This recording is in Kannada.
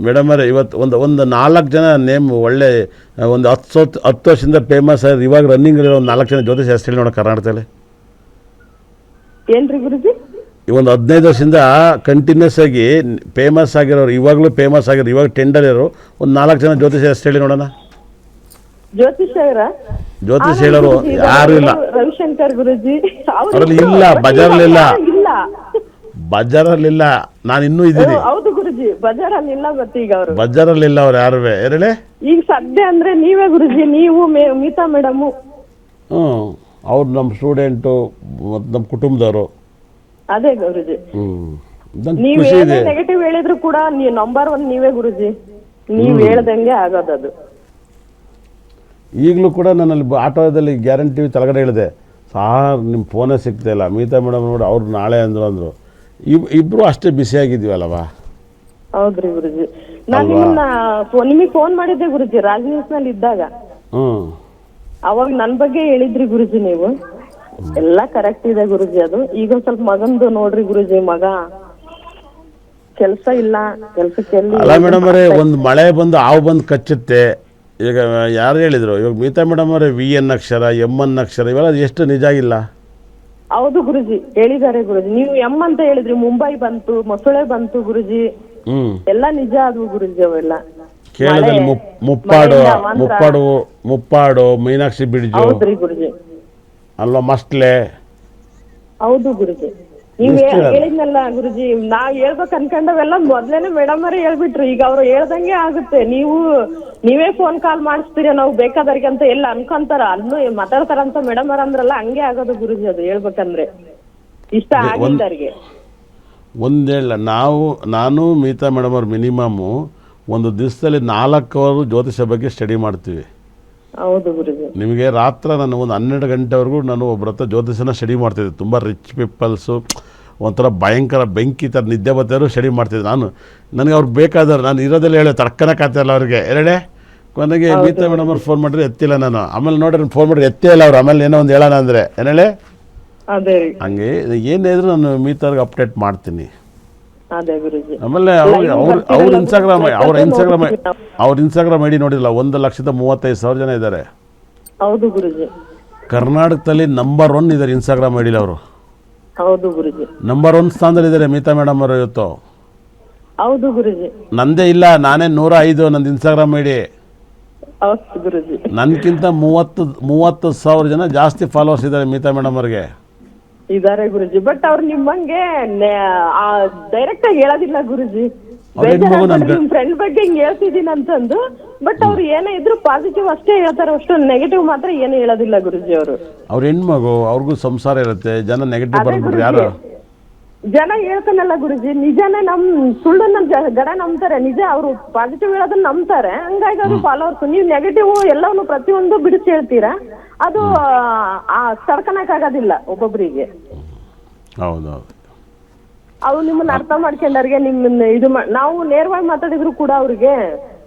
ಮೇಡಮ್ ಅವರೇ ಇವತ್ತು ಒಂದು 4 ಜನ ನೇಮ್ ಒಳ್ಳೆ ಒಂದು 10 ವರ್ಷದಿಂದ ಫೇಮಸ್ ಆಗಿ ಇವಾಗ ರನ್ನಿಂಗ್ ಇರೋ ಒಂದು 4 ಜನ ಜ್ಯೋತಿಷ ಹೆಸರು ಹೇಳಿ ನೋಡೋ ಕರ್ನಾಟಕದಲ್ಲಿ. ಏನ್ರಿ ಗುರುಜಿ? ಒಂದು 15 ವರ್ಷದಿಂದ ಕಂಟಿನ್ಯೂಸ್ ಆಗಿ ಫೇಮಸ್ ಆಗಿರೋರು, ಇವಾಗಲೂ ಫೇಮಸ್ ಆಗಿರೋ, ಇವಾಗ ಟೆಂಡರ್ ಇರೋರು ಒಂದು 4 ಜನ ಜ್ಯೋತಿಷ ಹೆಸರು ಹೇಳಿ ನೋಡೋಣ. ಜ್ಯೋತಿಷ್ ಅವರ ಜ್ಯೋತಿಷ ಹೇಳೋರು ಯಾರು ಇಲ್ಲ. ರವಿಶಂಕರ್ ಗುರುಜಿ ಅವರಲ್ಲಿ ಇಲ್ಲ, ಬಜಾರ್ಲಿಲ್ಲ, ಇಲ್ಲ, ಬಜಾರಲ್ಲಿಲ್ಲ. ನಾನು ಇನ್ನೂ ಇದ್ದೀನಿ. ಹೌದು ಗುರುಜಿ, ಬಜಾರಲ್ಲಿ ಇಲ್ಲ. ಮತ್ತೆ ಈಗ ಅವರು ಬಜಾರಲ್ಲಿಲ್ಲ, ಅವ್ರು ಯಾರು ಹೇಳಿ. ಈಗ ಸದ್ಯ ಅಂದ್ರೆ ನೀವೇ ಗುರುಜಿ, ನೀವು ಮೀತಾ ಮೇಡಮ್. ಅವ್ರು ನಮ್ಮ ಸ್ಟೂಡೆಂಟು ಮತ್ತು ನಮ್ಮ ಕುಟುಂಬದವರು. ಅದೇ ಗುರುಜಿ, ನಂಗೆ ನೀವ್ ಖುಷಿ ಏನೇ ಇದೆ. ನೆಗೆಟಿವ್ ಹೇಳಿದ್ರು ಕೂಡ ನೀವು ನಂಬರ್ 1 ನೀವೇ ಗುರುಜಿ. ನೀವ್ ಹೇಳ್ದಂಗೆ ಆಗೋದದು. ಈಗಲೂ ಕೂಡ ನನ್ನಲ್ಲಿ ಆಟೋದಲ್ಲಿ ಗ್ಯಾರಂಟಿ ತಳಗಡೆ ಹೇಳಿದೆ, ಸಾರ್ ನಿಮ್ಮ ಫೋನೇ ಸಿಗ್ತಾ ಇಲ್ಲ, ಮೀತಾ ಮೇಡಮ್ ನೋಡಿ ಅವ್ರು ನಾಳೆ ಅಂದರು. ಇಬ್ಬರು ಅಷ್ಟೇ ಬಿಸಿಯಾಗಿದ್ವಲ್ಲವಾ. ಹೌದ್ರಿ ಗುರುಜಿ, ನಾನು ನಿಮಗೆ ಫೋನ್ ಮಾಡಿದ್ದೆ ಗುರುಜಿ ರಾಜ್ ನಲ್ಲಿ ಇದ್ದಾಗ. ಅವಾಗ ನನ್ ಬಗ್ಗೆ ಹೇಳಿದ್ರಿ ಗುರುಜಿ ನೀವು. ಎಲ್ಲಾ ಕರೆಕ್ಟ್ ಇದೆ ಗುರುಜಿ. ಅದು ಈಗ ಸ್ವಲ್ಪ ಮಗಂದು ನೋಡ್ರಿ ಗುರುಜಿ, ಮಗ ಕೆಲ್ಸ ಇಲ್ಲ, ಕೆಲ್ಸಕ್ಕೆ ಅಲ್ಲ ಮೇಡಮ್ ಅವರೇ, ಒಂದು ಮಳೆ ಬಂದು ಹಾವು ಬಂದು ಕಚ್ಚುತ್ತೆ. ಈಗ ಯಾರು ಹೇಳಿದರು, ಇವಾಗ ಮೀತಾ ಮೇಡಮ್ ಅವರೇ VN ಅಕ್ಷರ MN ಅಕ್ಷರ ಇವೆಲ್ಲ ಎಷ್ಟು ನಿಜ ಆಗಿಲ್ಲ. ಹೌದು ಗುರುಜಿ, ಹೇಳಿದ್ದಾರೆ ಗುರುಜಿ. ನೀವು ಅಂತ ಹೇಳಿದ್ರಿ, ಮುಂಬೈ ಬಂತು, ಮೊಸಳೆ ಬಂತು ಗುರುಜಿ, ಎಲ್ಲ ನಿಜ ಆದ್ವು ಗುರುಜಿ ಅವೆಲ್ಲ. ಕೇರಳದಲ್ಲಿ ಮುಪ್ಪಾಡು ಮೀನಾಕ್ಷಿ ಬ್ರಿಡ್ಜು, ಹೌದ್ರಿ ಗುರುಜಿ, ಅಲ್ವಾ ಮಸ್ಟ್ಲೆ. ಹೌದು ಗುರುಜಿ, ನೀವ್ ಹೇಳಿದ್ನಲ್ಲ ಗುರುಜಿ, ನಾವ್ ಹೇಳ್ಬೇಕು ಅನ್ಕೊಂಡವೆಲ್ಲ ಮೊದ್ಲೇನೆ ಮೇಡಮ್ ಅವರೇ ಹೇಳ್ಬಿಟ್ರು. ಈಗ ಅವ್ರು ಹೇಳ್ದಂಗೆ ಆಗುತ್ತೆ. ನೀವೇ ಫೋನ್ ಕಾಲ್ ಮಾಡಿಸ್ತೀರ ನಾವು ಬೇಕಾದವ್ರಿಗೆ ಅಂತ ಎಲ್ಲ ಅನ್ಕೊಂತಾರ, ಅಲ್ಲೂ ಮಾತಾಡ್ತಾರಂತ ಮೇಡಮ್ ಅವ್ರ ಅಂದ್ರಲ್ಲ, ಹಂಗೆ ಆಗೋದು ಗುರುಜಿ. ಅದು ಹೇಳ್ಬೇಕಂದ್ರೆ ಇಷ್ಟ ಆಗಿದ್ದವ್ರಿಗೆ ಒಂದೇಳ ನಾನು ಮೀತಾ ಮೇಡಮ್ ಅವ್ರು ಮಿನಿಮಮ್ಮು ಒಂದು ದಿವಸದಲ್ಲಿ 4 ಅವರು ಜ್ಯೋತಿಷ ಬಗ್ಗೆ ಸ್ಟಡಿ ಮಾಡ್ತೀವಿ. ಹೌದು ಗುರುಜಿ, ನಿಮಗೆ ರಾತ್ರಿ ನಾನು ಒಂದು 12 ಗಂಟೆವರೆಗೂ ನಾನು ಒಬ್ಬರ ಹತ್ರ ಜ್ಯೋತಿಷನ ಸ್ಟಡಿ ಮಾಡ್ತಿದ್ದೆ. ತುಂಬ ರಿಚ್ ಪೀಪಲ್ಸು, ಒಂಥರ ಭಯಂಕರ ಬೆಂಕಿ ಥರ ನಿದ್ದೆ ಬರ್ತಾರೋ ಸ್ಟಡಿ ಮಾಡ್ತಿದ್ದೆ ನಾನು. ನನಗೆ ಅವ್ರಿಗೆ ಬೇಕಾದವ್ರು, ನಾನು ಇರೋದೆಲ್ಲ ಹೇಳೋ ತಡ್ಕೊಳಕ್ಕಾಗ್ತಾಯಿಲ್ಲ ಅವ್ರಿಗೆ. ಕೊನೆಗೆ ಮೀತಾ ಮೇಡಮ್ ಅವ್ರು ಫೋನ್ ಮಾಡಿದ್ರೆ ಎತ್ತಿಲ್ಲ ನಾನು. ಆಮೇಲೆ ನೋಡ್ರಿ ಫೋನ್ ಮಾಡಿದ್ರೆ ಎತ್ತೇ ಇಲ್ಲ ಅವ್ರು. ಆಮೇಲೆ ಏನೋ ಒಂದು ಹೇಳೋಣ ಅಂದರೆ ಹಂಗೆ ಏನಿದ್ರು ನಾನು ಮೀತಾರ್ಗೆ ಅಪ್ಡೇಟ್ ಮಾಡ್ತೀನಿ. ಆಮೇಲೆ ಅವ್ರ ಇನ್ಸ್ಟಾಗ್ರಾಮ್ ಐಡಿ ನೋಡಿಲ್ಲ, 1,35,000 ಜನ ಇದ್ದಾರೆ. ಹೌದು ಗುರುಜಿ, ಕರ್ನಾಟಕದಲ್ಲಿ ನಂಬರ್ 1 ಇದ್ದಾರೆ ಇನ್ಸ್ಟಾಗ್ರಾಮ್ ಐಡಿಲಿ ಅವರು. ಹೌದು ಗುರುಜಿ, ನಂಬರ್ 1 ಸ್ಥಾನದಲ್ಲಿ ಇದ್ದಾರೆ ಮೀತಾ ಮೇಡಮ್ ಅವರು ಇವತ್ತು. ಹೌದು ಗುರುಜಿ, ನಂದೇ ಇಲ್ಲ, ನಾನೇ 105 ನಂದು ಇನ್ಸ್ಟಾಗ್ರಾಮ್ ಐಡಿ. ನನ್ಕಿಂತ 30,000 ಜನ ಜಾಸ್ತಿ ಫಾಲೋವರ್ಸ್ ಇದ್ದಾರೆ ಮೀತಾ ಮೇಡಮ್ ಅವ್ರಿಗೆ. ಇದಾರೆ ಗುರುಜಿ, ಬಟ್ ಅವ್ರು ನಿಮ್ಮಂಗೆ ಡೈರೆಕ್ಟ್ ಆಗಿ ಹೇಳೋದಿಲ್ಲ ಗುರುಜಿ. ನಿಮ್ ಫ್ರೆಂಡ್ ಬಗ್ಗೆ ಹಿಂಗ್ ಹೇಳ್ತಿದೀನಿ ಅಂತಂದು, ಬಟ್ ಅವ್ರು ಏನೇ ಇದ್ರು ಪಾಸಿಟಿವ್ ಅಷ್ಟೇ ಹೇಳ್ತಾರೆ, ಅಷ್ಟು ನೆಗೆಟಿವ್ ಮಾತ್ರ ಏನು ಹೇಳೋದಿಲ್ಲ ಗುರುಜಿ. ಅವ್ರ ಹೆಣ್ಮಗು, ಅವ್ರಿಗೂ ಸಂಸಾರ ಇರುತ್ತೆ. ಜನ ನೆಗೆಟಿವ್ ಬರ್ಬಿಟ್ರು ಯಾರು ಜನ ಹೇಳ್ತಾನಲ್ಲ ಗುರುಜಿ, ನಿಜಾನೇ ಸುಳ್ಳನ್ನ ಗಡ ನಂಬ್ತಾರೆ, ನಿಜ ಅವ್ರು ಪಾಸಿಟಿವ್ ಹೇಳೋದನ್ನ ನಂಬ್ತಾರೆ. ಹಂಗಾಗಿ ಅದು ಫಾಲೋವರ್ಸ್. ನೀವು ನೆಗೆಟಿವ್ ಎಲ್ಲವನ್ನು ಪ್ರತಿಯೊಂದು ಬಿಡಿಸಿ ಹೇಳ್ತೀರಾ, ಅದು ತಡ್ಕನಕ್ ಆಗೋದಿಲ್ಲ ಒಬ್ಬೊಬ್ಬರಿಗೆ. ಹೌದೌದು, ಅವ್ರು ನಿಮ್ಮನ್ನ ಅರ್ಥ ಮಾಡ್ಕೊಂಡವ್ರಿಗೆ ನಿಮ್ಮನ್ನ ನಾವು ನೇರವಾಗಿ ಮಾತಾಡಿದ್ರು ಕೂಡ ಅವ್ರಿಗೆ